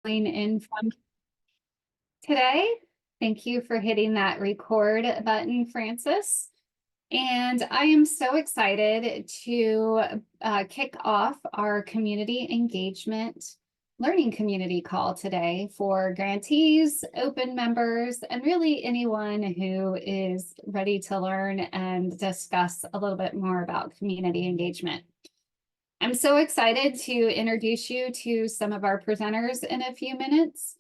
in from today. Thank you for hitting that record button, Francis. And I am so excited to kick off our community engagement learning community call today for grantees, open members, and really anyone who is ready to learn and discuss a little bit more about community engagement. I'm so excited to introduce you to some of our presenters in a few minutes.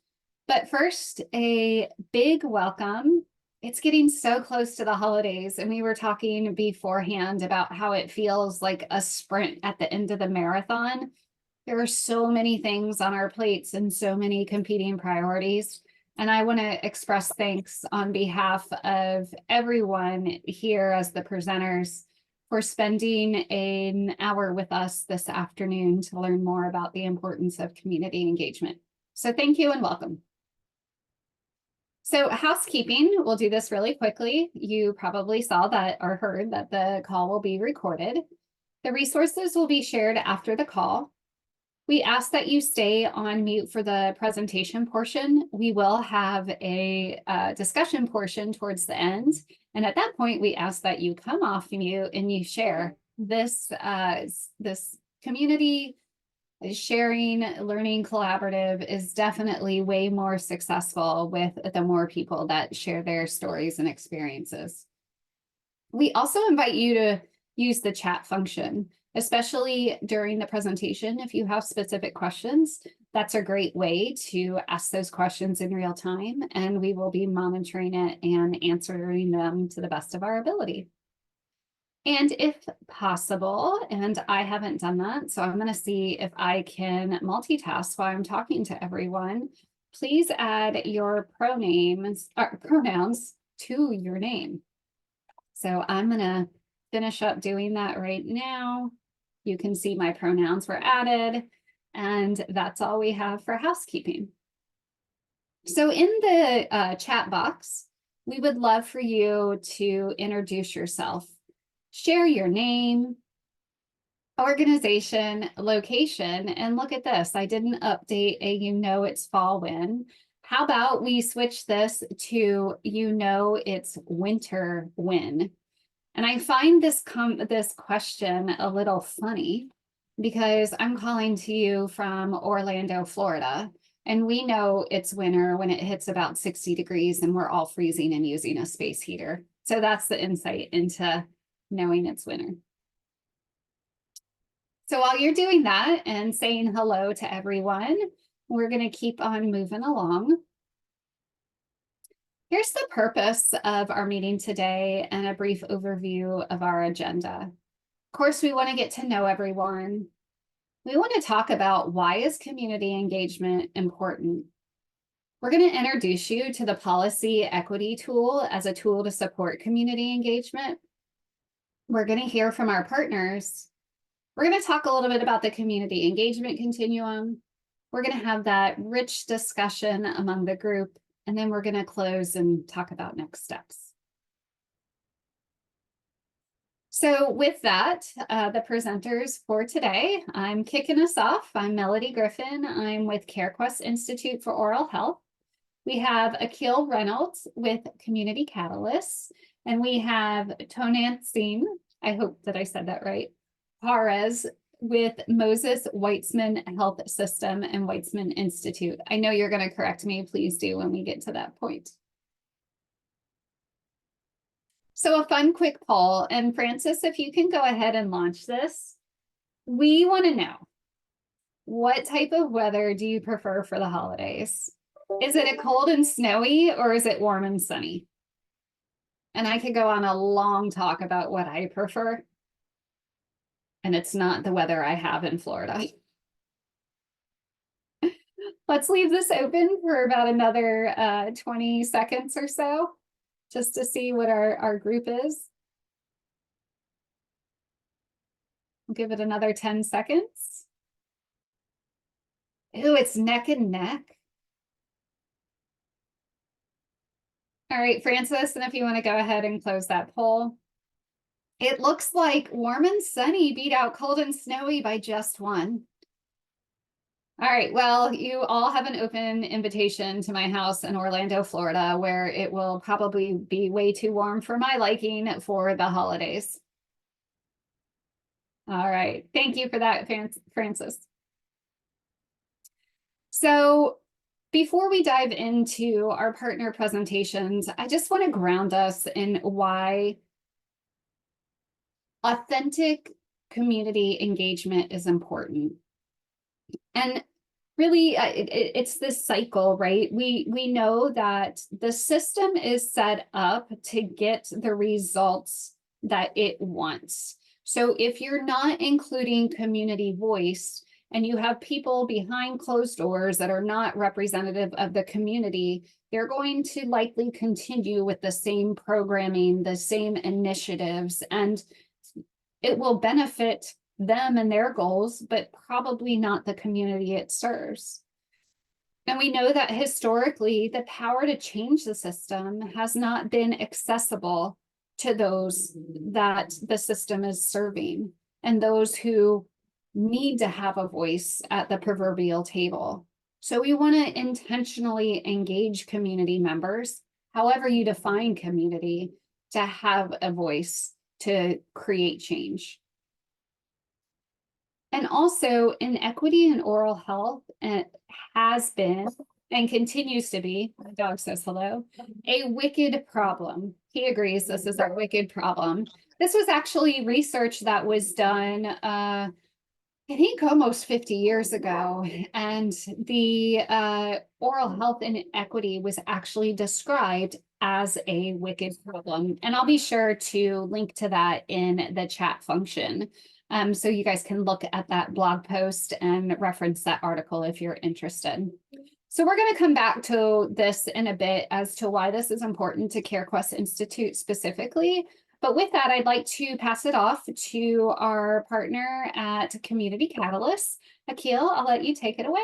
But first, a big welcome. It's getting so close to the holidays, and we were talking beforehand about how it feels like a sprint at the end of the marathon. There are so many things on our plates and so many competing priorities. And I want to express thanks on behalf of everyone here as the presenters for spending an hour with us this afternoon to learn more about the importance of community engagement. So thank you and welcome. So housekeeping, we'll do this really quickly. You probably saw that or heard that the call will be recorded. The resources will be shared after the call. We ask that you stay on mute for the presentation portion. We will have a discussion portion towards the end. And at that point, we ask that you come off mute and you share. This community sharing learning collaborative is definitely way more successful with the more people that share their stories and experiences. We also invite you to use the chat function, especially during the presentation. If you have specific questions, that's a great way to ask those questions in real time, and we will be monitoring it and answering them to the best of our ability. And if possible, and I haven't done that, so I'm going to see if I can multitask while I'm talking to everyone, please add your pronouns to your name. So I'm going to finish up doing that right now. You can see my pronouns were added, and that's all we have for housekeeping. So in the chat box, we would love for you to introduce yourself. Share your name, organization, location, and look at this. I didn't update a it's fall when. How about we switch this to it's winter when? And I find this question a little funny because I'm calling to you from Orlando, Florida, and we know it's winter when it hits about 60 degrees and we're all freezing and using a space heater. So that's the insight into knowing it's winter. So while you're doing that and saying hello to everyone, we're going to keep on moving along. Here's the purpose of our meeting today and a brief overview of our agenda. Of course, we want to get to know everyone. We want to talk about why is community engagement important. We're going to introduce you to the policy equity tool as a tool to support community engagement. We're going to hear from our partners. We're going to talk a little bit about the community engagement continuum. We're going to have that rich discussion among the group, and then we're going to close and talk about next steps. So with that, the presenters for today, I'm kicking us off. I'm Melody Griffin. I'm with CareQuest Institute for Oral Health. We have Akil Reynolds with Community Catalysts, and we have Tonancine, I hope that I said that right, Juarez with Moses Weitzman Health System and Weitzman Institute. I know you're going to correct me. Please do when we get to that point. So a fun quick poll, and Francis, if you can go ahead and launch this. We want to know, what type of weather do you prefer for the holidays? Is it a cold and snowy, or is it warm and sunny? And I could go on a long talk about what I prefer. And it's not the weather I have in Florida. Let's leave this open for about another 20 seconds or so, just to see what our group is. We'll give it another 10 seconds. Ooh, it's neck and neck. All right, Francis, and if you want to go ahead and close that poll. It looks like warm and sunny beat out cold and snowy by just one. All right. Well, you all have an open invitation to my house in Orlando, Florida, where it will probably be way too warm for my liking for the holidays. All right. Thank you for that, Francis. So before we dive into our partner presentations, I just want to ground us in why authentic community engagement is important. And really, it's this cycle, right? We know that the system is set up to get the results that it wants. So if you're not including community voice and you have people behind closed doors that are not representative of the community, they're going to likely continue with the same programming, the same initiatives, and it will benefit them and their goals, but probably not the community it serves. And we know that historically, the power to change the system has not been accessible to those that the system is serving and those who need to have a voice at the proverbial table. So we want to intentionally engage community members, however you define community, to have a voice to create change. And also, inequity in oral health has been and continues to be, my dog says hello, a wicked problem. He agrees this is a wicked problem. This was actually research that was done, I think almost 50 years ago, and the oral health inequity was actually described as a wicked problem. And I'll be sure to link to that in the chat function. So you guys can look at that blog post and reference that article if you're interested. So we're going to come back to this in a bit as to why this is important to CareQuest Institute specifically. But with that, I'd like to pass it off to our partner at Community Catalyst. Akil, I'll let you take it away.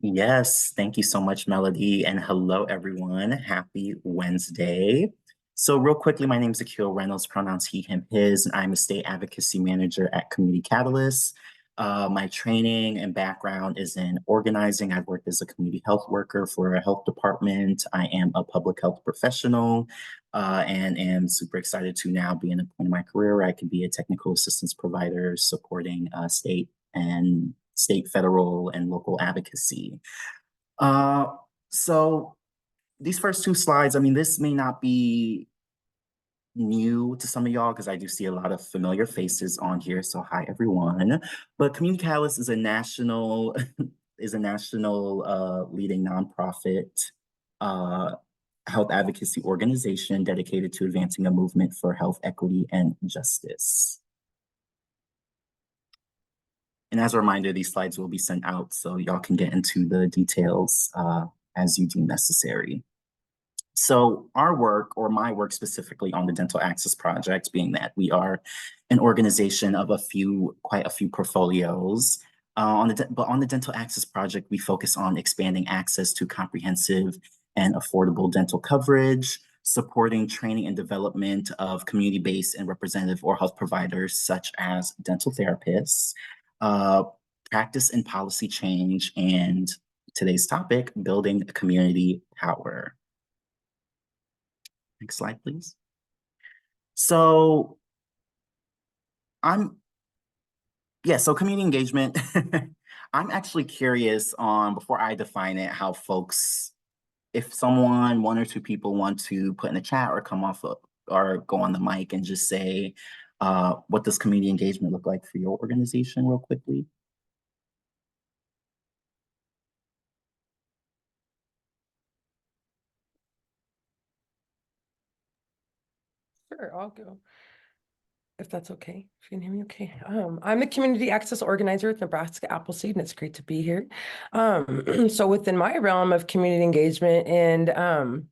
Yes, thank you so much, Melody, and hello, everyone. Happy Wednesday. So real quickly, my name is Akil Reynolds, pronouns he, him, his, and I'm a state advocacy manager at Community Catalyst. My training and background is in organizing. I've worked as a community health worker for a health department. I am a public health professional and am super excited to now be in a point in my career where I can be a technical assistance provider supporting state, federal, and local advocacy. So these first two slides, I mean, this may not be new to some of y'all because I do see a lot of familiar faces on here. So hi, everyone. But Community Catalyst is a national leading nonprofit health advocacy organization dedicated to advancing a movement for health equity and justice. And as a reminder, these slides will be sent out so y'all can get into the details as you deem necessary. So our work, or my work specifically on the Dental Access Project, being that we are an organization of quite a few portfolios. But on the Dental Access Project, we focus on expanding access to comprehensive and affordable dental coverage, supporting training and development of community-based and representative oral health providers such as dental therapists, practice and policy change, and today's topic, building community power. Next slide, please. So community engagement. I'm actually curious on, before I define it, how folks, if someone, one or two people want to put in the chat or come off or go on the mic and just say, what does community engagement look like for your organization real quickly? Sure, I'll go. If that's okay, if you can hear me okay. I'm the community access organizer with Nebraska Appleseed, and it's great to be here. So within my realm of community engagement and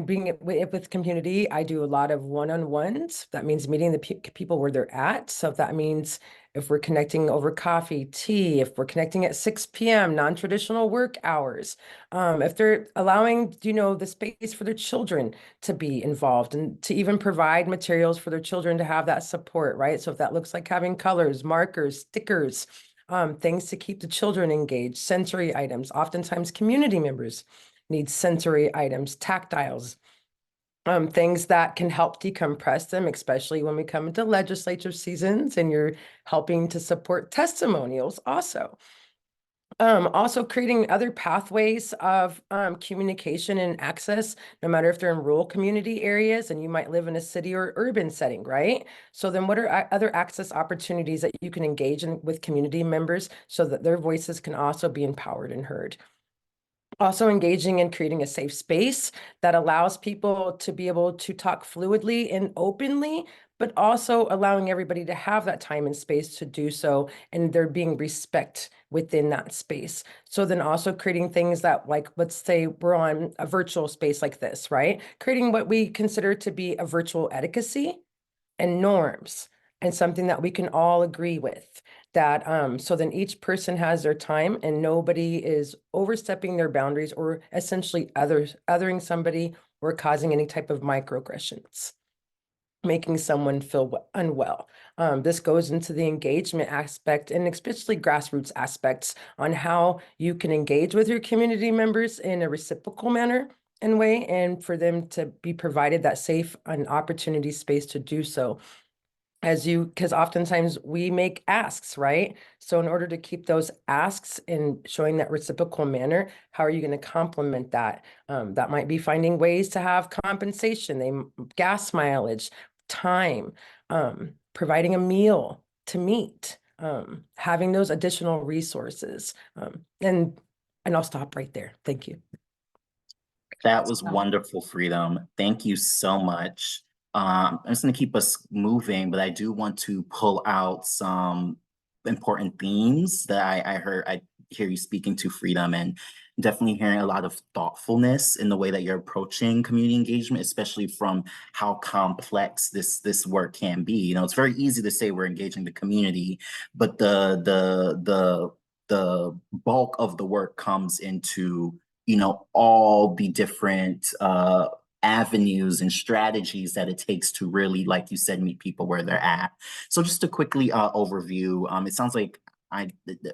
being with community, I do a lot of one-on-ones. That means meeting the people where they're at. So that means if we're connecting over coffee, tea, if we're connecting at 6 p.m., non-traditional work hours, if they're allowing, the space for their children to be involved and to even provide materials for their children to have that support, right? So if that looks like having colors, markers, stickers, things to keep the children engaged, sensory items. Oftentimes community members need sensory items, tactiles, things that can help decompress them, especially when we come into legislature seasons and you're helping to support testimonials also. Also creating other pathways of communication and access, no matter if they're in rural community areas and you might live in a city or urban setting, right? So then what are other access opportunities that you can engage in with community members so that their voices can also be empowered and heard? Also engaging in creating a safe space that allows people to be able to talk fluidly and openly, but also allowing everybody to have that time and space to do so, and there being respect within that space. So then also creating things that, like, let's say we're on a virtual space like this, right? Creating what we consider to be a virtual etiquette and norms, and something that we can all agree with, that so then each person has their time and nobody is overstepping their boundaries or essentially othering somebody or causing any type of microaggressions, making someone feel unwell. This goes into the engagement aspect and especially grassroots aspects on how you can engage with your community members in a reciprocal manner and way, and for them to be provided that safe and opportunity space to do so. Because oftentimes we make asks, right? So in order to keep those asks in showing that reciprocal manner, how are you going to complement that? That might be finding ways to have compensation, gas mileage, time, providing a meal to meet, having those additional resources. And I'll stop right there. Thank you. That was wonderful, Freedom. Thank you so much. I'm just going to keep us moving, but I do want to pull out some important themes that I hear you speaking to, Freedom, and definitely hearing a lot of thoughtfulness in the way that you're approaching community engagement, especially from how complex this work can be. You know, it's very easy to say we're engaging the community, but the bulk of the work comes into, you know, all the different avenues and strategies that it takes to really, like you said, meet people where they're at. So just to quickly overview, it sounds like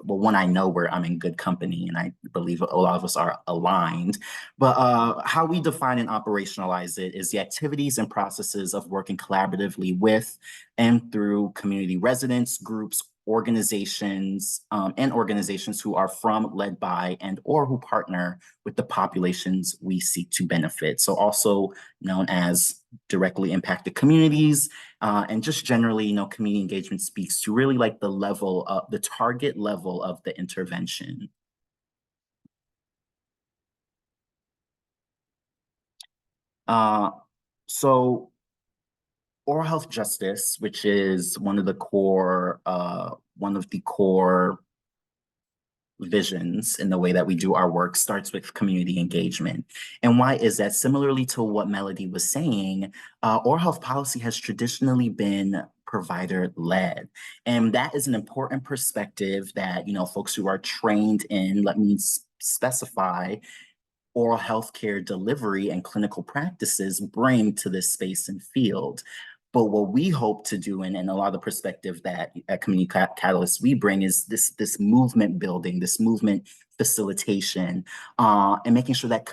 one, I know where I'm in good company, and I believe a lot of us are aligned, but how we define and operationalize it is the activities and processes of working collaboratively with and through community residents, groups, organizations, and organizations who are from, led by, and or who partner with the populations we seek to benefit. So also known as directly impacted communities, and just generally, you know, community engagement speaks to really like the level of the target level of the intervention. So oral health justice, which is one of the core visions in the way that we do our work, starts with community engagement. And why is that? Similarly to what Melody was saying, oral health policy has traditionally been provider-led. And that is an important perspective that, you know, folks who are trained in, let me specify, oral healthcare delivery and clinical practices bring to this space and field. But what we hope to do, and a lot of the perspective that at Community Catalyst we bring, is this movement building, this movement facilitation, and making sure that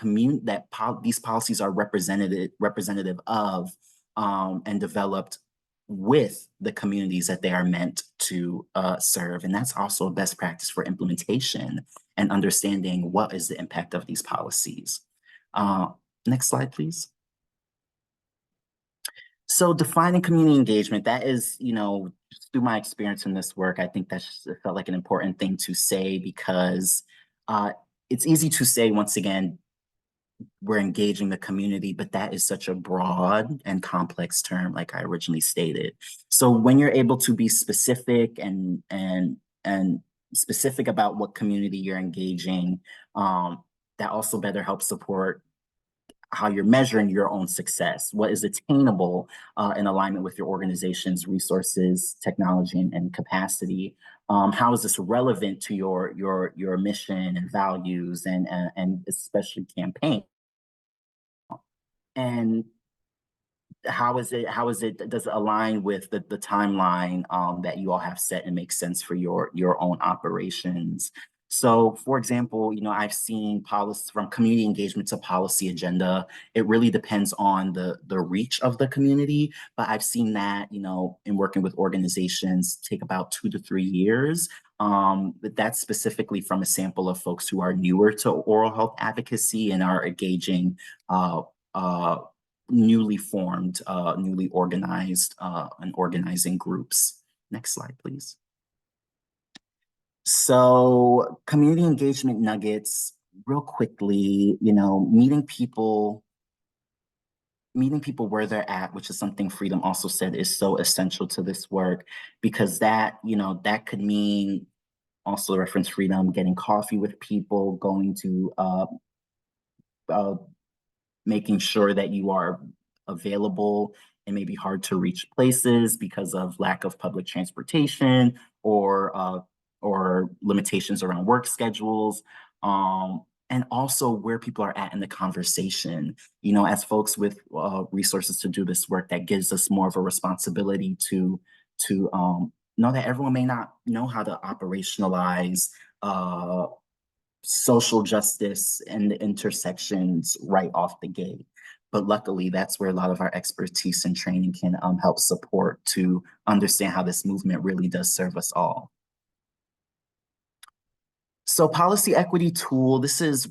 these policies are representative of and developed with the communities that they are meant to serve. And that's also a best practice for implementation and understanding what is the impact of these policies. Next slide, please. So defining community engagement, that is, you know, through my experience in this work, I think that felt like an important thing to say, because it's easy to say, once again, we're engaging the community, but that is such a broad and complex term, like I originally stated. So when you're able to be specific and specific about what community you're engaging, that also better helps support how you're measuring your own success. What is attainable in alignment with your organization's resources, technology, and capacity? How is this relevant to your mission and values, and especially campaign? And how is it, does it align with the timeline that you all have set and make sense for your own operations? So, for example, I've seen policy from community engagement to policy agenda. It really depends on the reach of the community, but I've seen that, in working with organizations take about 2 to 3 years. But that's specifically from a sample of folks who are newer to oral health advocacy and are engaging uh, uh, newly formed, newly organized, and organizing groups. Next slide, please. So community engagement nuggets, real quickly, meeting people where they're at, which is something Freedom also said is so essential to this work, because that could mean, also reference Freedom, getting coffee with people, going to uh, making sure that you are available in maybe hard to reach places because of lack of public transportation or limitations around work schedules. And also where people are at in the conversation. As folks with resources to do this work, that gives us more of a responsibility to know that everyone may not know how to operationalize social justice and the intersections right off the gate. But luckily, that's where a lot of our expertise and training can help support to understand how this movement really does serve us all. So policy equity tool, this is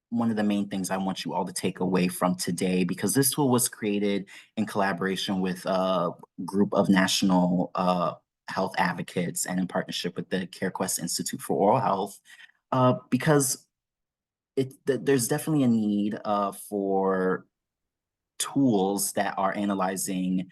one of the main things I want you all to take away from today, because this tool was created in collaboration with a group of national health advocates and in partnership with the CareQuest Institute for Oral Health, because there's definitely a need for tools that are analyzing,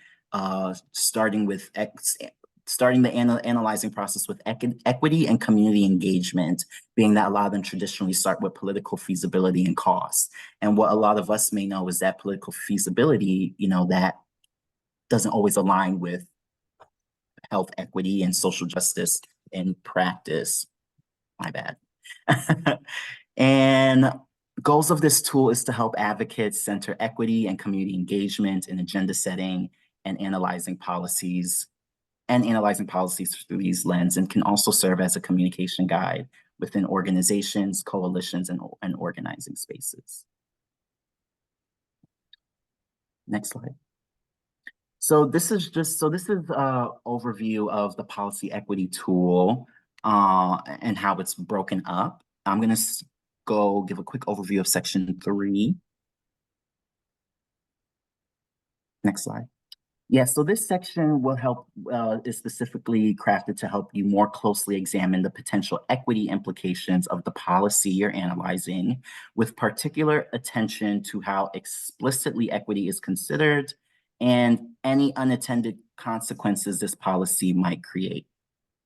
starting the analyzing process with equity and community engagement, being that a lot of them traditionally start with political feasibility and cost. And what a lot of us may know is that political feasibility, that doesn't always align with health equity and social justice in practice. My bad. And goals of this tool is to help advocates center equity and community engagement in agenda setting and analyzing policies through these lenses, and can also serve as a communication guide within organizations, coalitions, and organizing spaces. Next slide. So this is an overview of the policy equity tool and how it's broken up. I'm going to go give a quick overview of section 3. Next slide. Yeah, so this section will help, is specifically crafted to help you more closely examine the potential equity implications of the policy you're analyzing, with particular attention to how explicitly equity is considered and any unintended consequences this policy might create.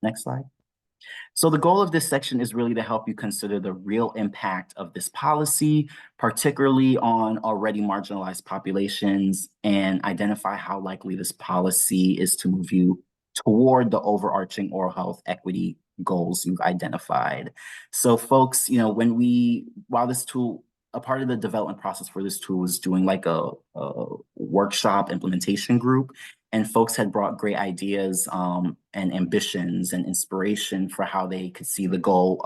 Next slide. So the goal of this section is really to help you consider the real impact of this policy, particularly on already marginalized populations, and identify how likely this policy is to move you toward the overarching oral health equity goals you've identified. So folks, while this tool, a part of the development process for this tool was doing like a workshop implementation group, and folks had brought great ideas and ambitions and inspiration for how they could see the goal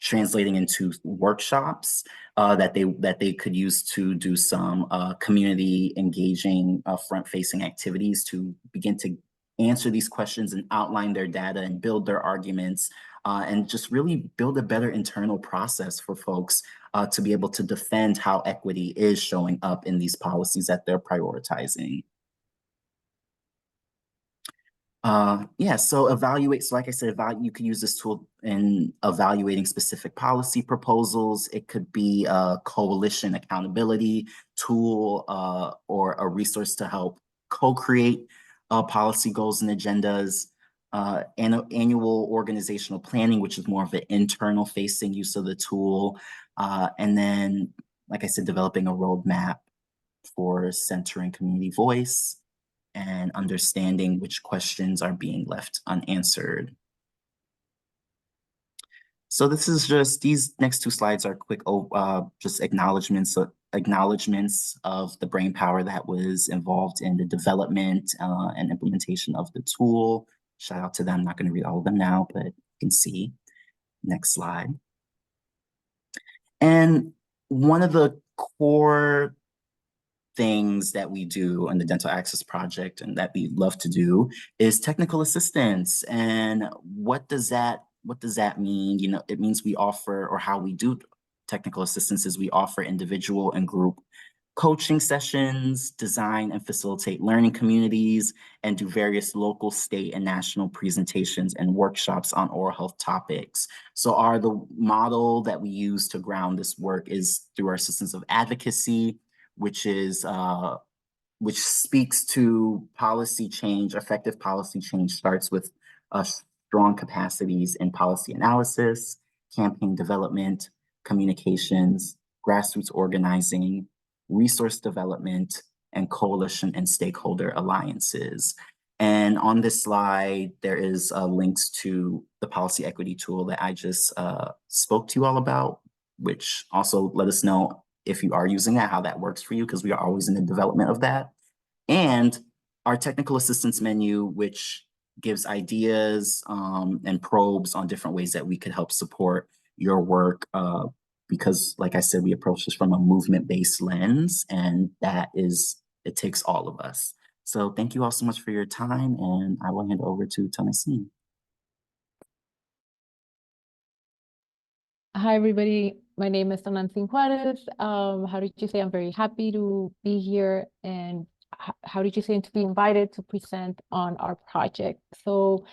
translating into workshops that they could use to do some community engaging front-facing activities to begin to answer these questions and outline their data and build their arguments and just really build a better internal process for folks to be able to defend how equity is showing up in these policies that they're prioritizing. So like I said, you can use this tool in evaluating specific policy proposals. It could be a coalition accountability tool or a resource to help co-create policy goals and agendas. Annual organizational planning, which is more of an internal facing use of the tool. And then, like I said, developing a roadmap for centering community voice and understanding which questions are being left unanswered. So this is these next 2 slides are quick, just acknowledgements acknowledgements of the brain power that was involved in the development and implementation of the tool. Shout out to them. I'm not going to read all of them now, but you can see. Next slide. And one of the core things that we do on the Dental Access Project and that we love to do is technical assistance. And what does that mean? You know, it means we offer, or how we do technical assistance is we offer individual and group coaching sessions, design and facilitate learning communities, and do various local, state, and national presentations and workshops on oral health topics. So the model that we use to ground this work is through our systems of advocacy, which speaks to policy change. Effective policy change starts with strong capacities in policy analysis, campaign development, communications, grassroots organizing, resource development, and coalition and stakeholder alliances. And on this slide, there is links to the policy equity tool that I just spoke to you all about, which also let us know if you are using that, how that works for you, because we are always in the development of that. And our technical assistance menu, which gives ideas and probes on different ways that we could help support your work, because like I said, we approach this from a movement-based lens, and it takes all of us. So thank you all so much for your time, and I will hand over to Thomasine. Hi, everybody. My name is Thomasine Juarez. How did you say? I'm very happy to be here. And how did you say to be invited to present on our project? So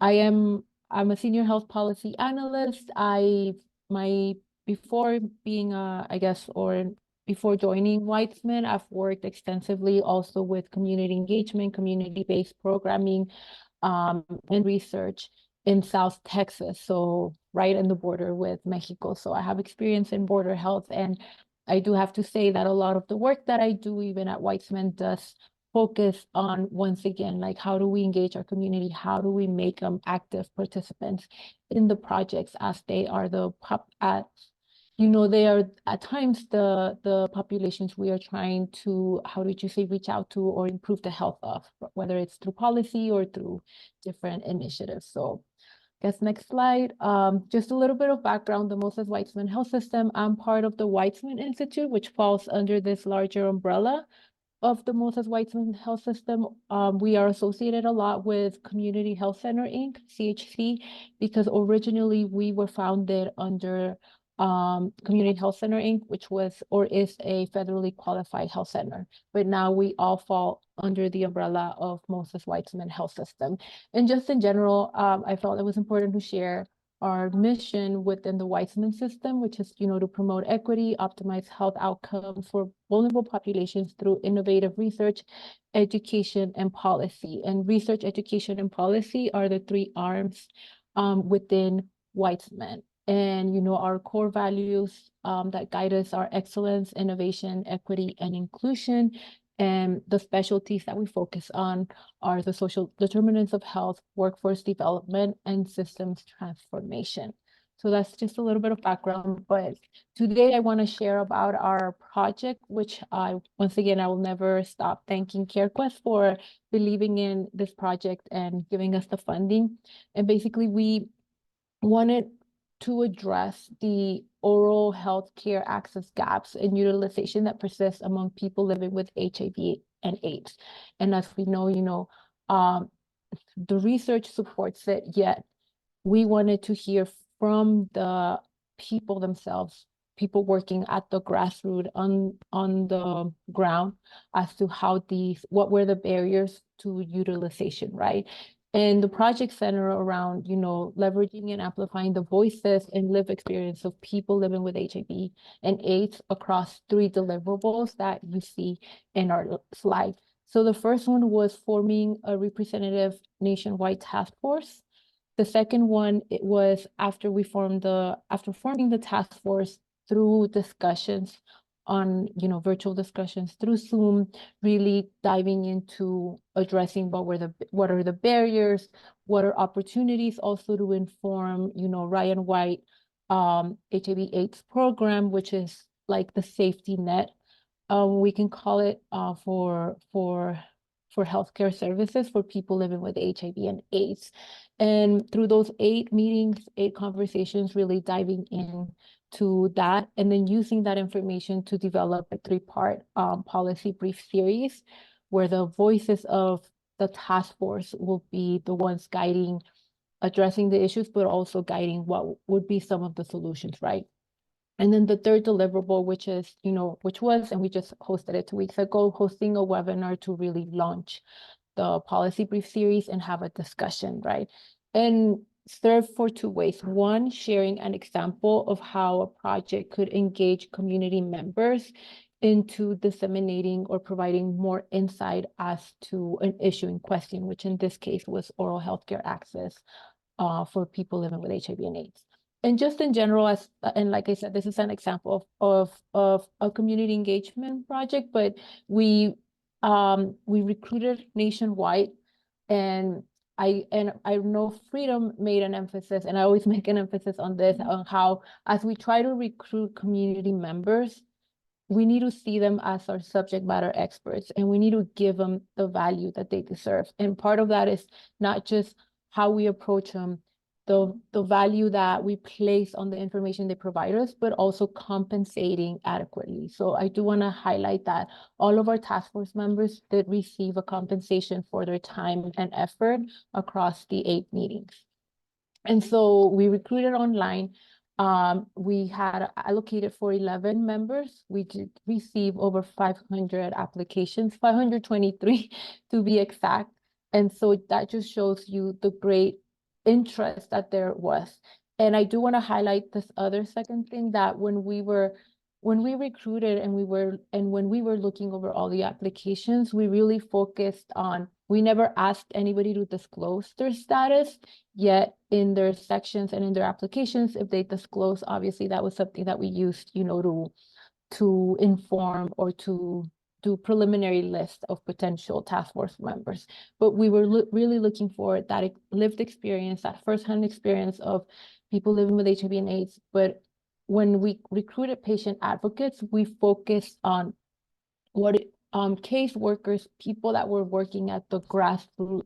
I'm a senior health policy analyst. Before being before joining Weitzman, I've worked extensively also with community engagement, community-based programming, and research in South Texas, so right in the border with Mexico. So I have experience in border health, and I do have to say that a lot of the work that I do, even at Weitzman, does focus on, once again, like, how do we engage our community? How do we make them active participants in the projects, as they are they are at times the populations we are trying to, reach out to or improve the health of, whether it's through policy or through different initiatives. So I guess next slide. Just a little bit of background, the Moses Weitzman Health System. I'm part of the Weitzman Institute, which falls under this larger umbrella of the Moses Weitzman Health System. We are associated a lot with Community Health Center, Inc., CHC, because originally we were founded under Community Health Center, Inc., which was or is a federally qualified health center. But now we all fall under the umbrella of Moses Weitzman Health System. And just in general, I felt it was important to share our mission within the Weitzman system, which is, to promote equity, optimize health outcomes for vulnerable populations through innovative research, education, and policy. And research, education, and policy are the three arms within Weitzman. And, our core values that guide us are excellence, innovation, equity, and inclusion. And the specialties that we focus on are the social determinants of health, workforce development, and systems transformation. So that's just a little bit of background. But today I want to share about our project, which once again, I will never stop thanking CareQuest for believing in this project and giving us the funding. And basically, we wanted to address the oral health care access gaps and utilization that persist among people living with HIV and AIDS. And as we know, the research supports it, yet we wanted to hear from the people themselves, people working at the grassroots on the ground, as to what were the barriers to utilization, right? And the project center around, leveraging and amplifying the voices and lived experience of people living with HIV and AIDS across 3 deliverables that you see in our slide. So the first one was forming a representative nationwide task force. The second one, it was after forming the task force through discussions on, virtual discussions through Zoom, really diving into addressing what are the barriers, what are opportunities, also to inform, Ryan White HIV/AIDS program, which is like the safety net we can call it for healthcare services for people living with HIV and AIDS. And through those 8 meetings, 8 conversations, really diving in to that, and then using that information to develop a 3-part policy brief series, where the voices of the task force will be the ones guiding, addressing the issues, but also guiding what would be some of the solutions, right? And then the third deliverable, which is, which was, and we just hosted it 2 weeks ago, hosting a webinar to really launch the policy brief series and have a discussion, right? And serve for 2 ways. One, sharing an example of how a project could engage community members into disseminating or providing more insight as to an issue in question, which in this case was oral healthcare access for people living with HIV and AIDS. And just in general, and like I said, this is an example of a community engagement project, but we recruited nationwide, and I know Freedom made an emphasis, and I always make an emphasis on this, on how as we try to recruit community members, we need to see them as our subject matter experts, and we need to give them the value that they deserve. And part of that is not just how we approach them, the value that we place on the information they provide us, but also compensating adequately. So I do want to highlight that all of our task force members did receive a compensation for their time and effort across the 8 meetings. And so we recruited online. We had allocated for 11 members. We did receive over 500 applications, 523 to be exact. And so that just shows you the great interest that there was. And I do want to highlight this other second thing, that when we recruited and when we were looking over all the applications, we really focused on, we never asked anybody to disclose their status, yet in their sections and in their applications, if they disclose, obviously that was something that we used, to inform or to do preliminary list of potential task force members. But we were really looking for that lived experience, that firsthand experience of people living with HIV and AIDS. But when we recruited patient advocates, we focused on case workers, people that were working at the grassroots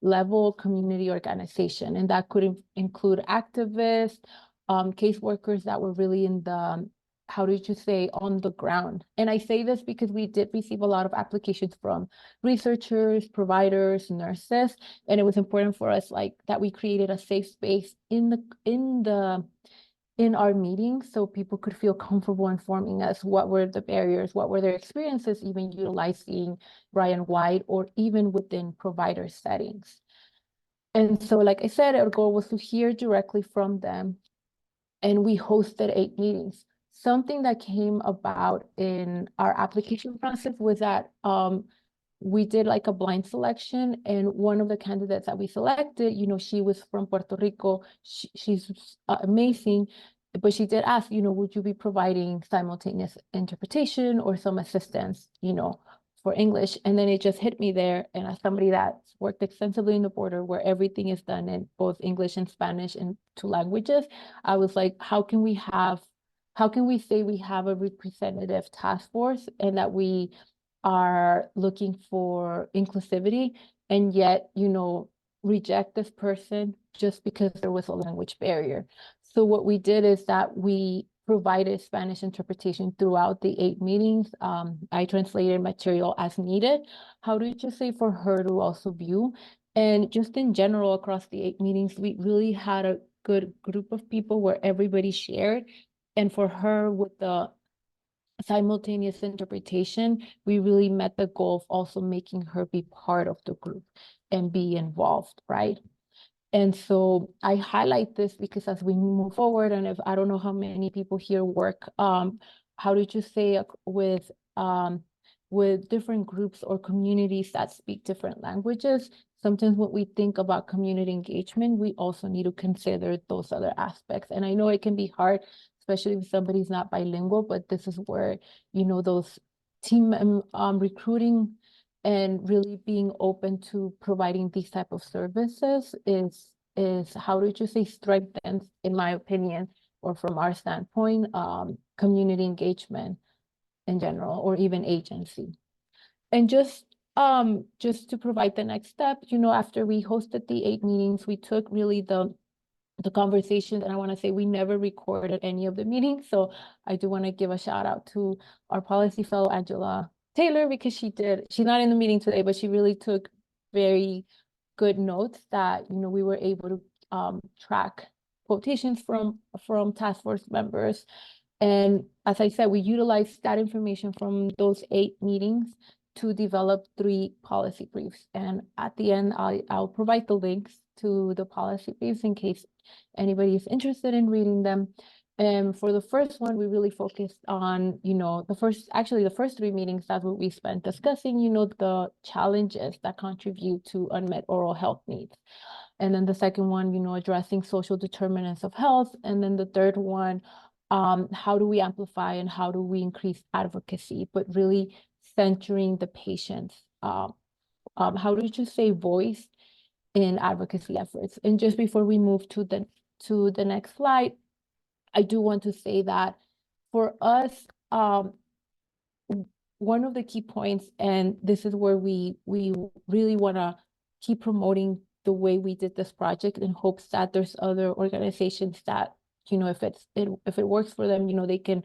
level community organization. And that could include activists, case workers that were really in the, how did you say, on the ground. And I say this because we did receive a lot of applications from researchers, providers, nurses, and it was important for us that we created a safe space in our meetings, so people could feel comfortable informing us what were the barriers, what were their experiences, even utilizing Ryan White or even within provider settings. And so, like I said, our goal was to hear directly from them, and we hosted 8 meetings. Something that came about in our application process was that we did a blind selection, and one of the candidates that we selected, she was from Puerto Rico. She's amazing, but she did ask, would you be providing simultaneous interpretation or some assistance, for English? And then it just hit me there. And as somebody that's worked extensively in the border where everything is done in both English and Spanish in 2 languages, I was like, how can we say we have a representative task force and that we are looking for inclusivity, and yet, reject this person just because there was a language barrier? So what we did is that we provided Spanish interpretation throughout the 8 meetings. I translated material as needed. How did you say for her to also view? And just in general, across the 8 meetings, we really had a good group of people where everybody shared. And for her, with the simultaneous interpretation, we really met the goal of also making her be part of the group and be involved, right? And so I highlight this because as we move forward, and if I don't know how many people here work, how did you say, with different groups or communities that speak different languages, sometimes when we think about community engagement, we also need to consider those other aspects. And I know it can be hard, especially if somebody's not bilingual, but this is where, those team recruiting and really being open to providing these type of services is how did you say, strengthens, in my opinion, or from our standpoint, community engagement. in general, or even agency. And just to provide the next step, after we hosted the 8 meetings, we took really the conversations, and I want to say we never recorded any of the meetings. So I do want to give a shout out to our policy fellow, Angela Taylor, because she's not in the meeting today, but she really took very good notes that, we were able to track quotations from task force members. And as I said, we utilized that information from those 8 meetings to develop 3 policy briefs. And at the end, I'll provide the links to the policy briefs in case anybody is interested in reading them. And for the first one, we really focused on, the first 3 meetings, that's what we spent discussing, the challenges that contribute to unmet oral health needs. And then the second one, addressing social determinants of health. And then the third one, how do we amplify and how do we increase advocacy, but really centering the patients. How do you just say voice in advocacy efforts? And just before we move to the next slide, I do want to say that for us, one of the key points, and this is where we really want to keep promoting the way we did this project in hopes that there's other organizations that, if it works for them, they can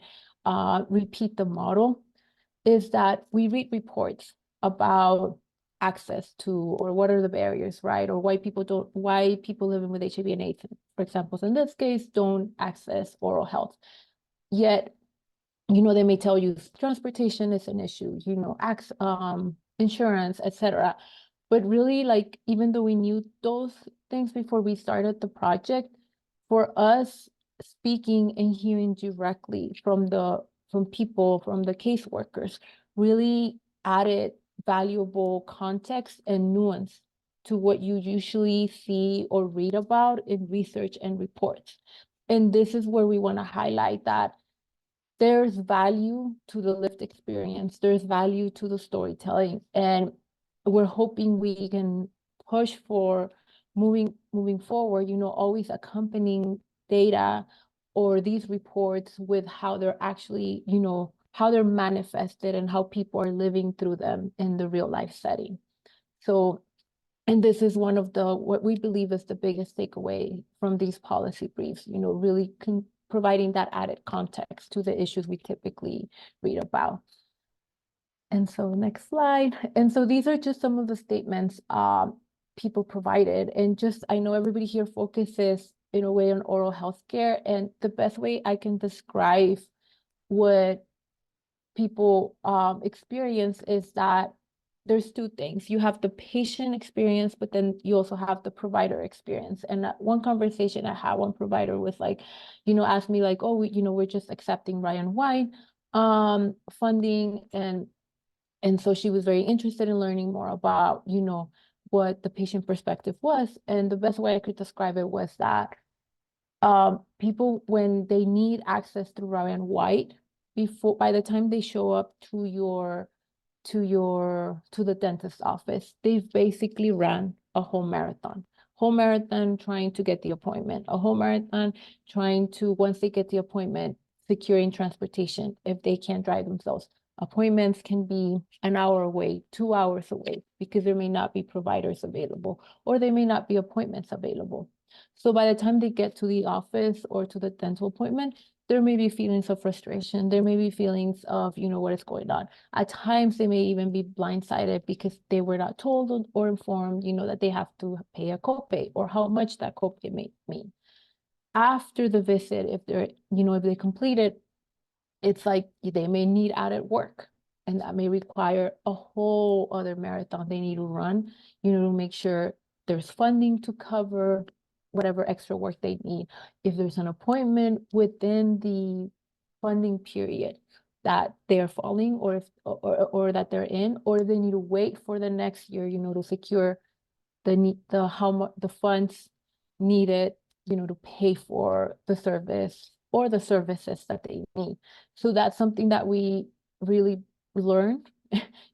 repeat the model, is that we read reports about access to, or what are the barriers, right? Or why people living with HIV and AIDS, for example, in this case, don't access oral health. Yet, they may tell you transportation is an issue, insurance, etc. But really, like, even though we knew those things before we started the project, for us, speaking and hearing directly from people, from the caseworkers, really added valuable context and nuance to what you usually see or read about in research and reports. And this is where we want to highlight that there's value to the lived experience, there's value to the storytelling, and we're hoping we can push for moving forward, always accompanying data or these reports with how they're actually, how they're manifested and how people are living through them in the real life setting. So, and this is one of what we believe is the biggest takeaway from these policy briefs, really providing that added context to the issues we typically read about. And so next slide. And so these are just some of the statements people provided. And just, I know everybody here focuses in a way on oral health care. And the best way I can describe what people experience is that there's 2 things. You have the patient experience, but then you also have the provider experience. And one conversation I had, one provider was like, asked me like, oh, we're just accepting Ryan White funding. And so she was very interested in learning more about, what the patient perspective was. And the best way I could describe it was that people, when they need access through Ryan White, by the time they show up to the dentist's office, they've basically ran a whole marathon trying to get the appointment, a whole marathon trying to, once they get the appointment, securing transportation if they can't drive themselves. Appointments can be an hour away, 2 hours away, because there may not be providers available, or there may not be appointments available. So by the time they get to the office or to the dental appointment, there may be feelings of frustration. There may be feelings of, what is going on. At times, they may even be blindsided because they were not told or informed, that they have to pay a copay or how much that copay may mean. After the visit, if they complete it, it's like they may need added work, and that may require a whole other marathon they need to run, to make sure there's funding to cover whatever extra work they need. If there's an appointment within the funding period that they're falling, or that they're in, or they need to wait for the next year, to secure the funds needed, to pay for the service or the services that they need. So that's something that we really learned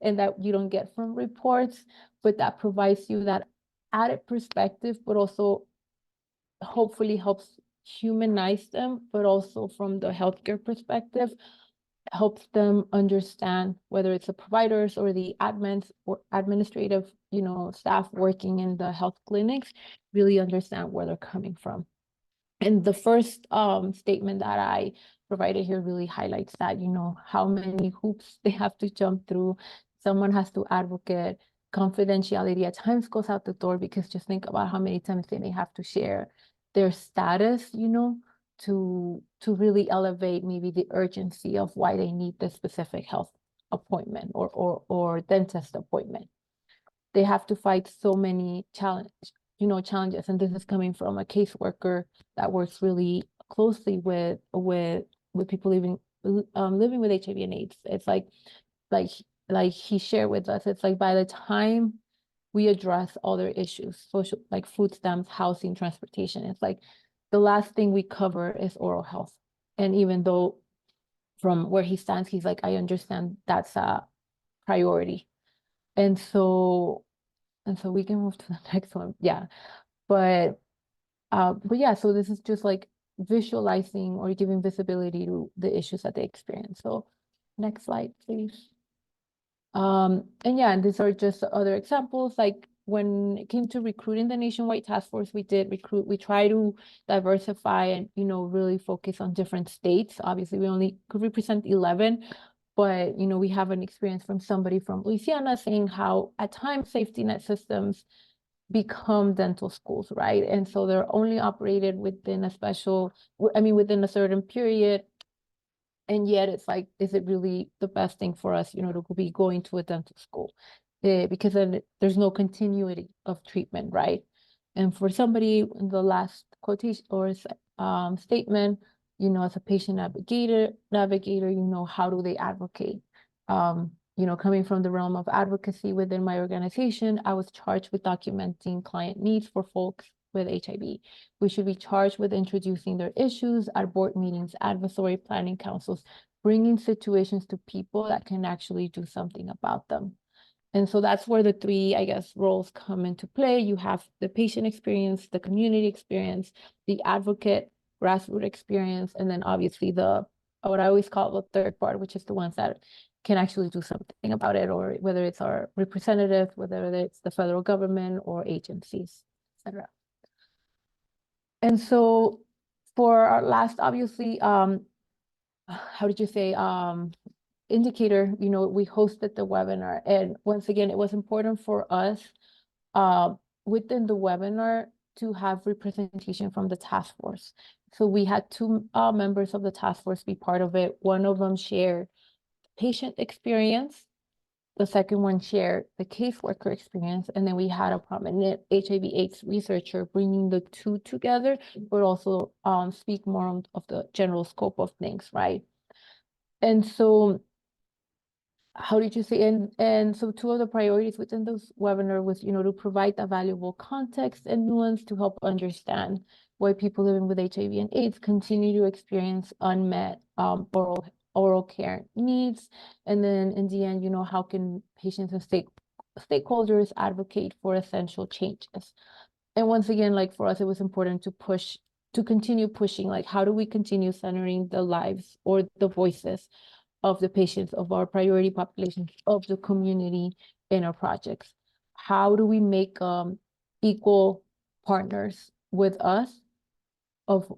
and that you don't get from reports, but that provides you that added perspective, but also hopefully helps humanize them, but also from the healthcare perspective, helps them understand, whether it's the providers or the admins or administrative, staff working in the health clinics, really understand where they're coming from. And the first statement that I provided here really highlights that, how many hoops they have to jump through. Someone has to advocate. Confidentiality at times goes out the door, because just think about how many times they may have to share their status, to really elevate maybe the urgency of why they need this specific health appointment or dentist appointment. They have to fight so many challenges. And this is coming from a caseworker that works really closely with people living with HIV and AIDS. It's like he shared with us, it's like by the time we address other issues, social, like food stamps, housing, transportation, it's like the last thing we cover is oral health. And even though from where he stands, he's like, I understand that's a priority. And so we can move to the next one. Yeah. But yeah, so this is just like visualizing or giving visibility to the issues that they experience. So next slide, please. And yeah, and these are just other examples. Like when it came to recruiting the nationwide task force, we try to diversify and, really focus on different states. Obviously, we only could represent 11, but, we have an experience from somebody from Louisiana saying how at times safety net systems become dental schools, right? And so they're only operated within within a certain period. And yet it's like, is it really the best thing for us, to be going to a dental school? Because then there's no continuity of treatment, right? And for somebody in the last quotation or statement, as a patient navigator, how do they advocate? Coming from the realm of advocacy within my organization, I was charged with documenting client needs for folks with HIV. We should be charged with introducing their issues at board meetings, advisory planning councils, bringing situations to people that can actually do something about them. And so that's where the three, I guess, roles come into play. You have the patient experience, the community experience, the advocate, grassroots experience, and then obviously what I always call the third part, which is the ones that can actually do something about it, or whether it's our representative, whether it's the federal government or agencies, etc. And so for our last, obviously, how did you say, indicator, we hosted the webinar. And once again, it was important for us within the webinar to have representation from the task force. So we had two members of the task force be part of it. One of them shared patient experience. The second one shared the caseworker experience. And then we had a prominent HIV/AIDS researcher bringing the two together, but also speak more of the general scope of things, right? And so how did you say, and so two of the priorities within this webinar was, to provide a valuable context and nuance to help understand why people living with HIV and AIDS continue to experience unmet oral care needs. And then in the end, how can patients and stakeholders advocate for essential changes? And once again, like for us, it was important to continue pushing, like how do we continue centering the lives or the voices of the patients, of our priority populations, of the community in our projects? How do we make equal partners with us, of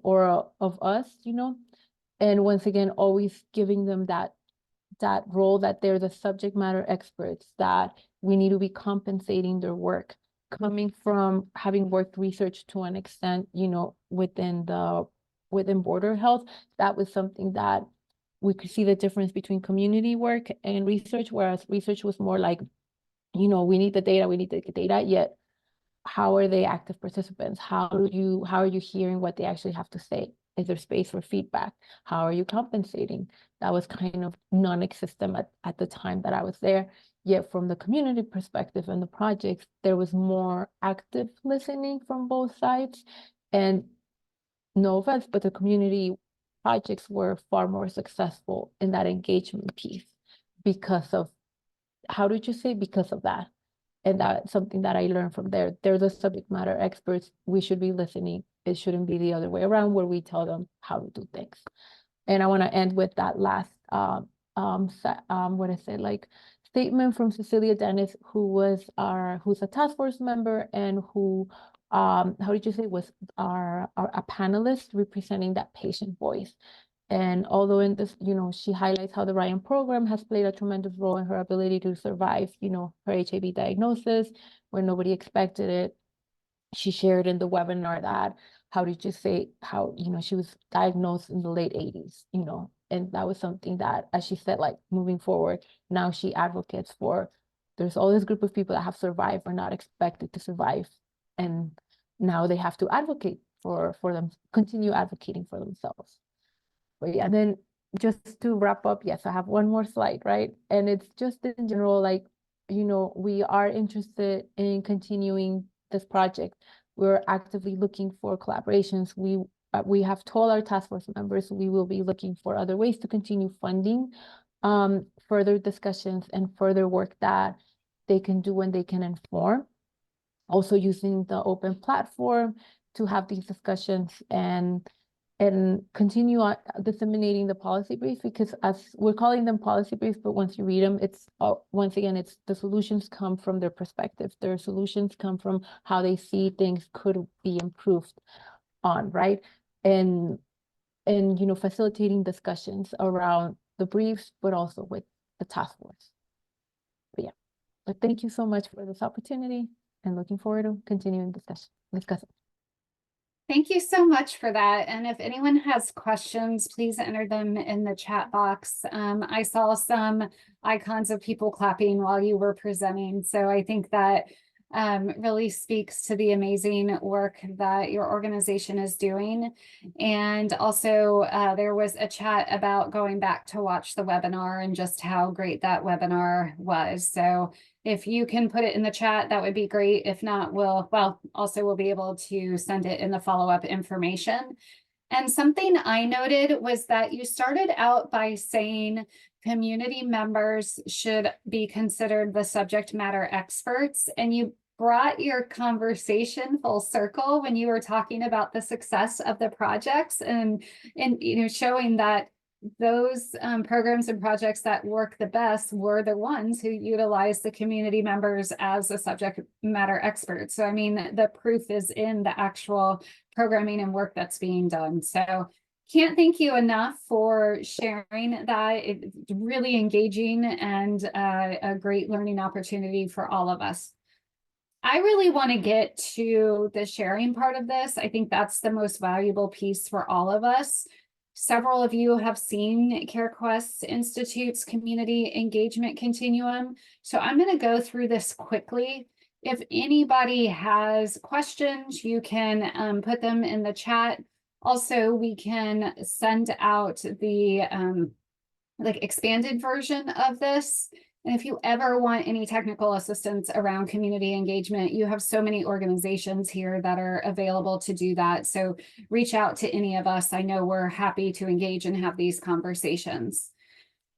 us, and once again, always giving them that role that they're the subject matter experts, that we need to be compensating their work. Coming from having worked research to an extent, within border health, that was something that we could see the difference between community work and research, whereas research was more like, we need the data, yet how are they active participants? How are you hearing what they actually have to say? Is there space for feedback? How are you compensating? That was kind of non-existent at the time that I was there. Yet from the community perspective and the projects, there was more active listening from both sides. And no offense, but the community projects were far more successful in that engagement piece because of, because of that. And that's something that I learned from there. They're the subject matter experts. We should be listening. It shouldn't be the other way around, where we tell them how to do things. And I want to end with that last what is it, like statement from Cecilia Dennis, who's a task force member and who, how did you say, was a panelist representing that patient voice. And although in this, she highlights how the Ryan program has played a tremendous role in her ability to survive, her HIV diagnosis when nobody expected it. She shared in the webinar that, how did you say, how, she was diagnosed in the late 80s, and that was something that, as she said, like moving forward, now she advocates for, there's all this group of people that have survived or not expected to survive. And now they have to advocate for them, continue advocating for themselves. But yeah, then just to wrap up, yes, I have one more slide, right? And it's just in general, like, we are interested in continuing this project. We're actively looking for collaborations. We have told our task force members we will be looking for other ways to continue funding further discussions and further work that they can do and they can inform. Also using the open platform to have these discussions and continue on disseminating the policy briefs, because as we're calling them policy briefs, but once you read them, it's once again, it's the solutions come from their perspective. Their solutions come from how they see things could be improved on, right? And facilitating discussions around the briefs, but also with the task force. But yeah, but thank you so much for this opportunity and looking forward to continuing discussing. Thank you so much for that. And if anyone has questions, please enter them in the chat box. I saw some icons of people clapping while you were presenting. So I think that really speaks to the amazing work that your organization is doing. And also there was a chat about going back to watch the webinar and just how great that webinar was. So if you can put it in the chat, that would be great. If not, we'll be able to send it in the follow-up information. And something I noted was that you started out by saying community members should be considered the subject matter experts, and you brought your conversation full circle when you were talking about the success of the projects and showing that those programs and projects that work the best were the ones who utilize the community members as a subject matter expert. So, I mean, the proof is in the actual programming and work that's being done. So can't thank you enough for sharing that. It's really engaging and a great learning opportunity for all of us. I really want to get to the sharing part of this. I think that's the most valuable piece for all of us. Several of you have seen CareQuest Institute's community engagement continuum. So I'm going to go through this quickly. If anybody has questions, you can put them in the chat. Also, we can send out the expanded version of this. And if you ever want any technical assistance around community engagement, you have so many organizations here that are available to do that. So reach out to any of us. I know we're happy to engage and have these conversations.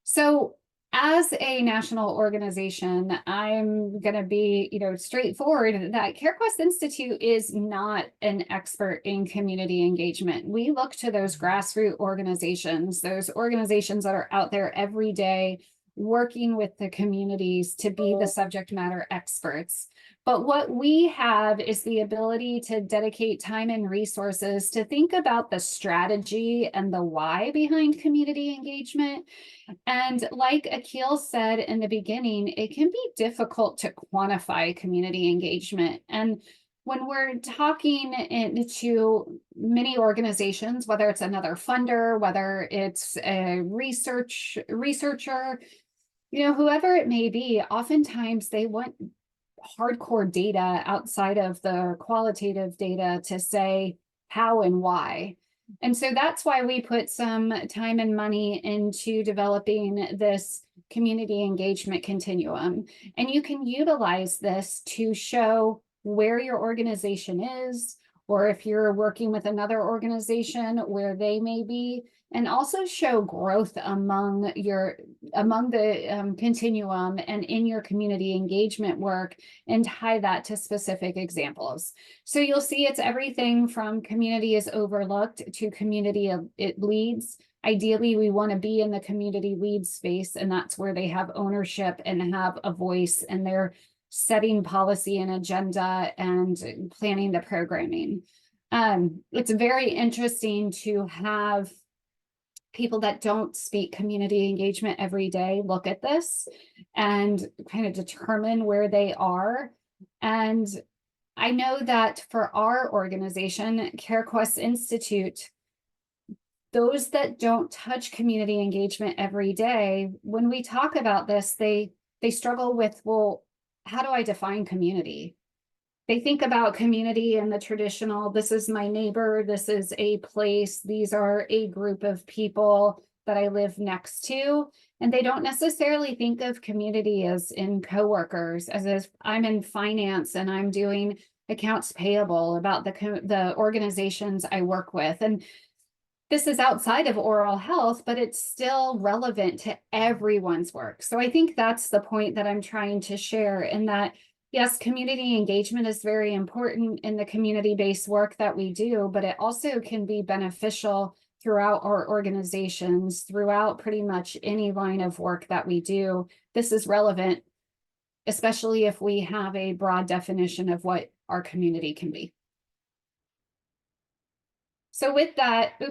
So as a national organization, I'm going to be, straightforward that CareQuest Institute is not an expert in community engagement. We look to those grassroots organizations, those organizations that are out there every day working with the communities to be the subject matter experts. But what we have is the ability to dedicate time and resources to think about the strategy and the why behind community engagement. And like Akil said in the beginning, it can be difficult to quantify community engagement. And when we're talking to many organizations, whether it's another funder, whether it's a researcher, whoever it may be, oftentimes they want hardcore data outside of the qualitative data to say how and why. And so that's why we put some time and money into developing this community engagement continuum. And you can utilize this to show where your organization is, or if you're working with another organization, where they may be, and also show growth among the continuum and in your community engagement work, and tie that to specific examples. So you'll see it's everything from community is overlooked to community it leads, Ideally, we want to be in the community lead space, and that's where they have ownership and have a voice, and they're setting policy and agenda and planning the programming. It's very interesting to have people that don't speak community engagement every day look at this and kind of determine where they are. And I know that for our organization, CareQuest Institute, those that don't touch community engagement every day, when we talk about this, they struggle with, well, how do I define community? They think about community in the traditional, this is my neighbor, this is a place, these are a group of people that I live next to. And they don't necessarily think of community as in coworkers, as if I'm in finance and I'm doing accounts payable about the organizations I work with. And this is outside of oral health, but it's still relevant to everyone's work. So I think that's the point that I'm trying to share, in that, yes, community engagement is very important in the community-based work that we do, but it also can be beneficial throughout our organizations, throughout pretty much any line of work that we do. This is relevant, especially if we have a broad definition of what our community can be. So with that,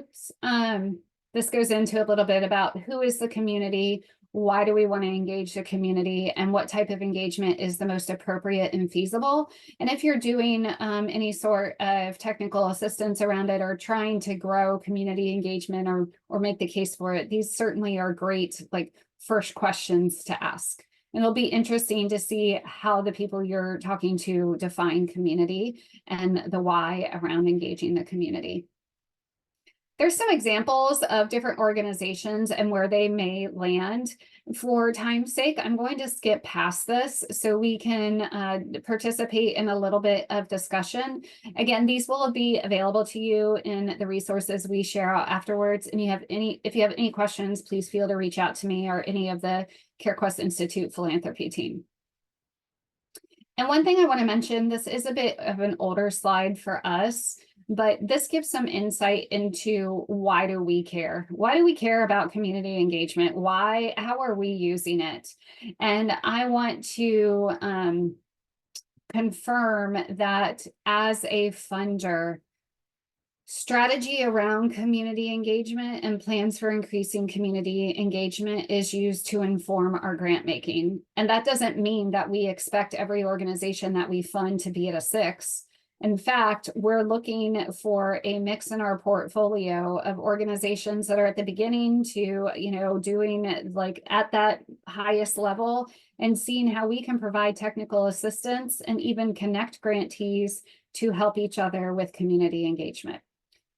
this goes into a little bit about who is the community, why do we want to engage the community, and what type of engagement is the most appropriate and feasible. And if you're doing any sort of technical assistance around it, or trying to grow community engagement, or make the case for it, these certainly are great, like, first questions to ask. And it'll be interesting to see how the people you're talking to define community and the why around engaging the community. There's some examples of different organizations and where they may land. For time's sake, I'm going to skip past this so we can participate in a little bit of discussion. Again, these will be available to you in the resources we share out afterwards. And if you have any questions, please feel to reach out to me or any of the CareQuest Institute philanthropy team. And one thing I want to mention, this is a bit of an older slide for us, but this gives some insight into why do we care? Why do we care about community engagement? Why? How are we using it? And I want to confirm that as a funder, strategy around community engagement and plans for increasing community engagement is used to inform our grant making. And that doesn't mean that we expect every organization that we fund to be at a 6. In fact, we're looking for a mix in our portfolio of organizations that are at the beginning to, doing like at that highest level, and seeing how we can provide technical assistance and even connect grantees to help each other with community engagement.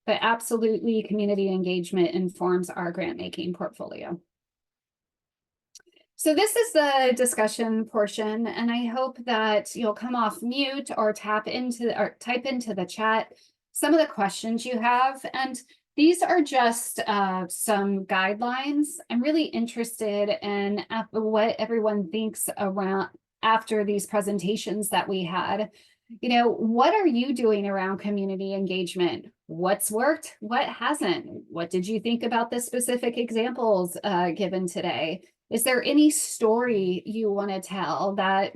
But absolutely, community engagement informs our grant making portfolio. So this is the discussion portion, and I hope that you'll come off mute or type into the chat some of the questions you have. And these are just some guidelines. I'm really interested in what everyone thinks around after these presentations that we had. What are you doing around community engagement? What's worked? What hasn't? What did you think about the specific examples given today? Is there any story you want to tell that,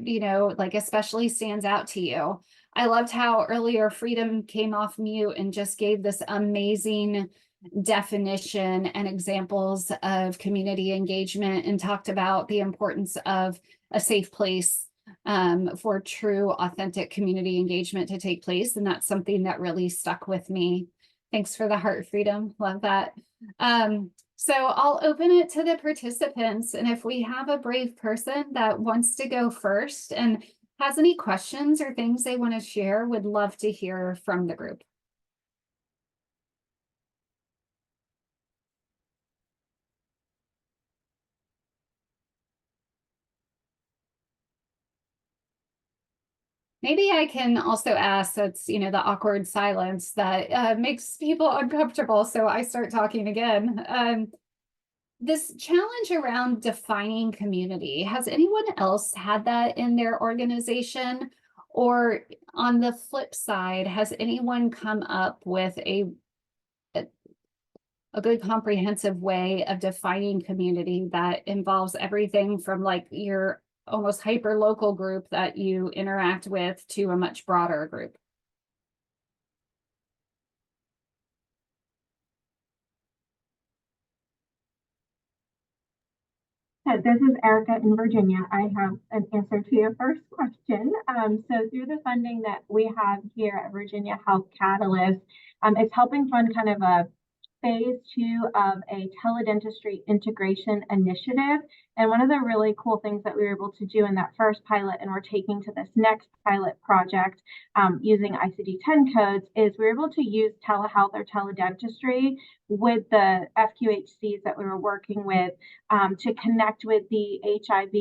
especially stands out to you? I loved how earlier Freedom came off mute and just gave this amazing definition and examples of community engagement, and talked about the importance of a safe place for true, authentic community engagement to take place. And that's something that really stuck with me. Thanks for the heart, Freedom. Love that. So I'll open it to the participants. And if we have a brave person that wants to go first and has any questions or things they want to share, would love to hear from the group. Maybe I can also ask, that's, the awkward silence that makes people uncomfortable. So I start talking again. This challenge around defining community, has anyone else had that in their organization? Or on the flip side, has anyone come up with a a good comprehensive way of defining community that involves everything from like your almost hyper local group that you interact with to a much broader group. This is Erica in Virginia. I have an answer to your first question. So through the funding that we have here at Virginia Health Catalyst, it's helping fund kind of a phase 2 of a teledentistry integration initiative. And one of the really cool things that we were able to do in that first pilot, and we're taking to this next pilot project using ICD-10 codes, is we were able to use telehealth or teledentistry with the FQHCs that we were working with to connect with the HIV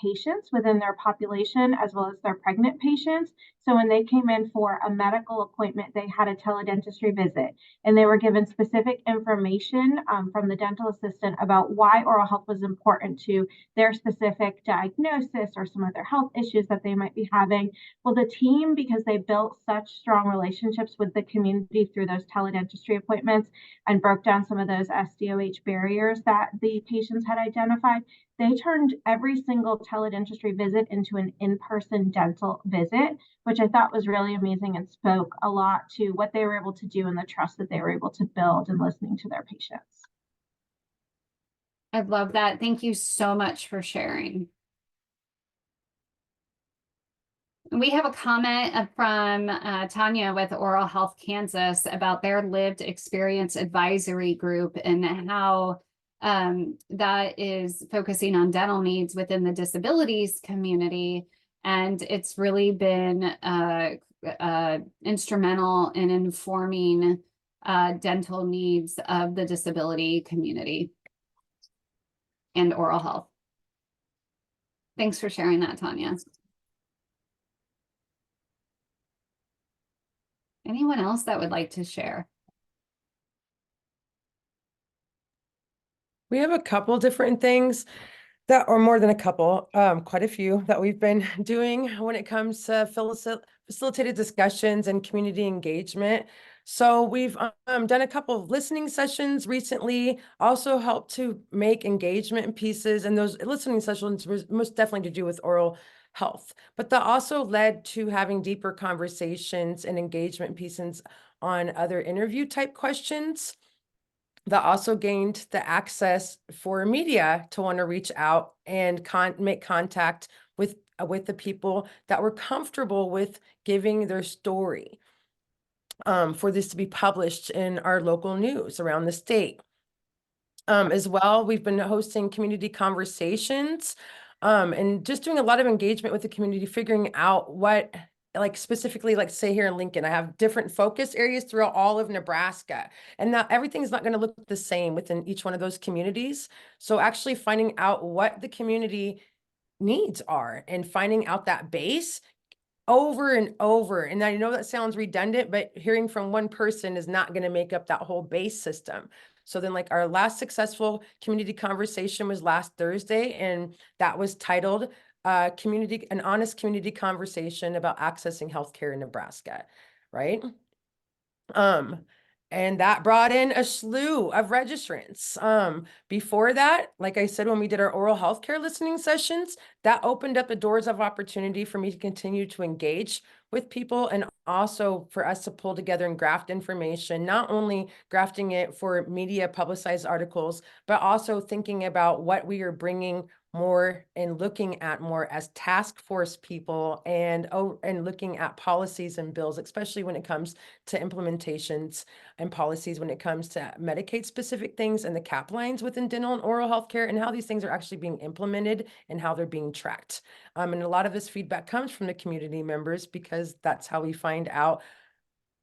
patients within their population, as well as their pregnant patients. So when they came in for a medical appointment, they had a teledentistry visit, and they were given specific information from the dental assistant about why oral health was important to their specific diagnosis or some of their health issues that they might be having. Well, the team, because they built such strong relationships with the community through those teledentistry appointments and broke down some of those SDOH barriers that the patients had identified, they turned every single teledentistry visit into an in-person dental visit, which I thought was really amazing and spoke a lot to what they were able to do and the trust that they were able to build in listening to their patients. I love that. Thank you so much for sharing. We have a comment from Tanya with Oral Health Kansas about their lived experience advisory group and how that is focusing on dental needs within the disabilities community. And it's really been instrumental in informing dental needs of the disability community and oral health. Thanks for sharing that, Tanya. Anyone else that would like to share? We have a couple different things that, or more than a couple, quite a few that we've been doing when it comes to facilitated discussions and community engagement. So we've done a couple of listening sessions recently, also helped to make engagement pieces, and those listening sessions were most definitely to do with oral health, but that also led to having deeper conversations and engagement pieces on other interview type questions. That also gained the access for media to want to reach out and make contact with the people that were comfortable with giving their story, for this to be published in our local news around the state. As well, we've been hosting community conversations, and just doing a lot of engagement with the community, figuring out what, like specifically, like say here in Lincoln, I have different focus areas throughout all of Nebraska, and not everything's not going to look the same within each one of those communities. So actually finding out what the community needs are and finding out that base over and over. And I know that sounds redundant, but hearing from one person is not going to make up that whole base system. So then, like, our last successful community conversation was last Thursday, and that was titled an honest community conversation about accessing healthcare in Nebraska, right? And that brought in a slew of registrants. Before that, like I said, when we did our oral healthcare listening sessions, that opened up the doors of opportunity for me to continue to engage with people, and also for us to pull together and graft information, not only grafting it for media publicized articles, but also thinking about what we are bringing more and looking at more as task force people, and looking at policies and bills, especially when it comes to implementations and policies when it comes to Medicaid specific things and the cap lines within dental and oral health care, and how these things are actually being implemented and how they're being tracked. And a lot of this feedback comes from the community members, because that's how we find out,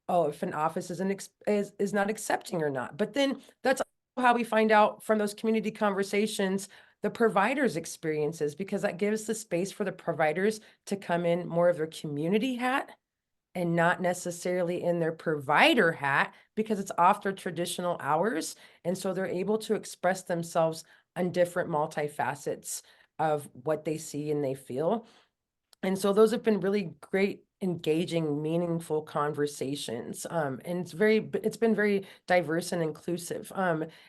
oh, if an office is not accepting or not. But then that's how we find out from those community conversations the providers' experiences, because that gives the space for the providers to come in more of their community hat and not necessarily in their provider hat, because it's off their traditional hours. And so they're able to express themselves on different multifacets of what they see and they feel. And so those have been really great engaging, meaningful conversations. And it's been very diverse and inclusive.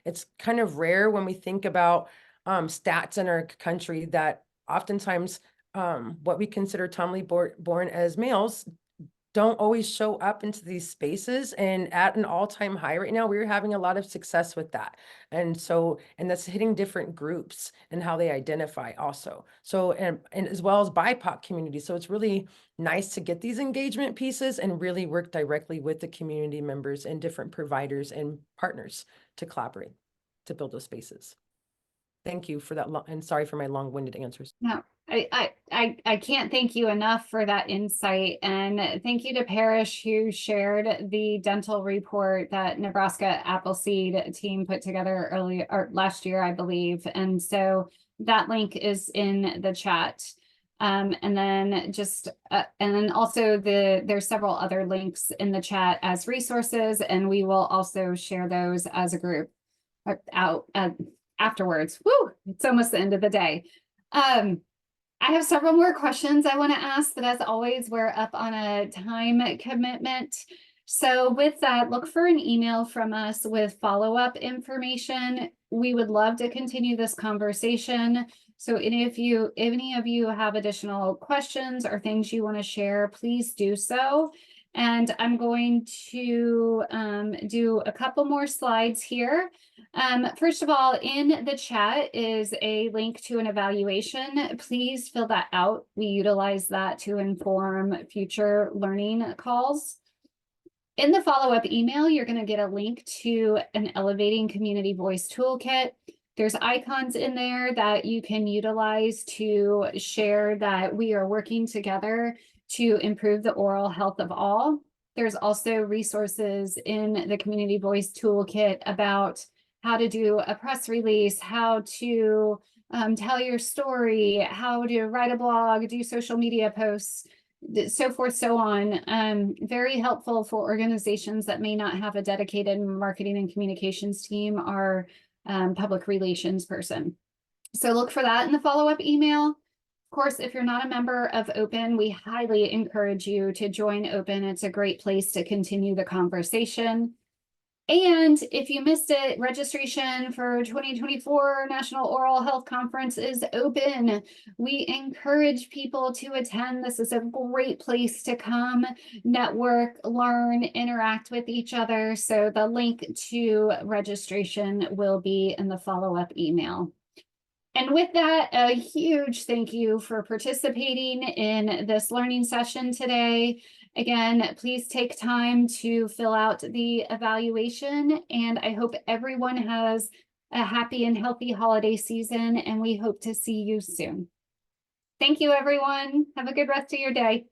It's kind of rare when we think about stats in our country that oftentimes what we consider commonly born as males don't always show up into these spaces, and at an all-time high right now, we're having a lot of success with that. And that's hitting different groups and how they identify also. So, and as well as BIPOC community. So it's really nice to get these engagement pieces and really work directly with the community members and different providers and partners to collaborate to build those spaces. Thank you for that and sorry for my long-winded answers. No, I can't thank you enough for that insight. And thank you to Parrish, who shared the dental report that Nebraska Appleseed team put together earlier or last year, I believe. And so that link is in the chat. And then also there's several other links in the chat as resources, and we will also share those as a group out afterwards. Woo, it's almost the end of the day. I have several more questions I want to ask, but as always, we're up on a time commitment. So with that, look for an email from us with follow-up information. We would love to continue this conversation. So any of you have additional questions or things you want to share, please do so. And I'm going to do a couple more slides here. First of all, in the chat is a link to an evaluation. Please fill that out. We utilize that to inform future learning calls. In the follow-up email, you're going to get a link to an Elevating Community Voice Toolkit. There's icons in there that you can utilize to share that we are working together to improve the oral health of all. There's also resources in the Community Voice Toolkit about how to do a press release, how to tell your story, how to write a blog, do social media posts, so forth, so on. Very helpful for organizations that may not have a dedicated marketing and communications team or public relations person. So look for that in the follow-up email. Of course, if you're not a member of Open, we highly encourage you to join Open. It's a great place to continue the conversation. And if you missed it, registration for 2024 National Oral Health Conference is open. We encourage people to attend. This is a great place to come, network, learn, interact with each other. So the link to registration will be in the follow-up email. And with that, a huge thank you for participating in this learning session today. Again, please take time to fill out the evaluation, and I hope everyone has a happy and healthy holiday season, and we hope to see you soon. Thank you, everyone. Have a good rest of your day.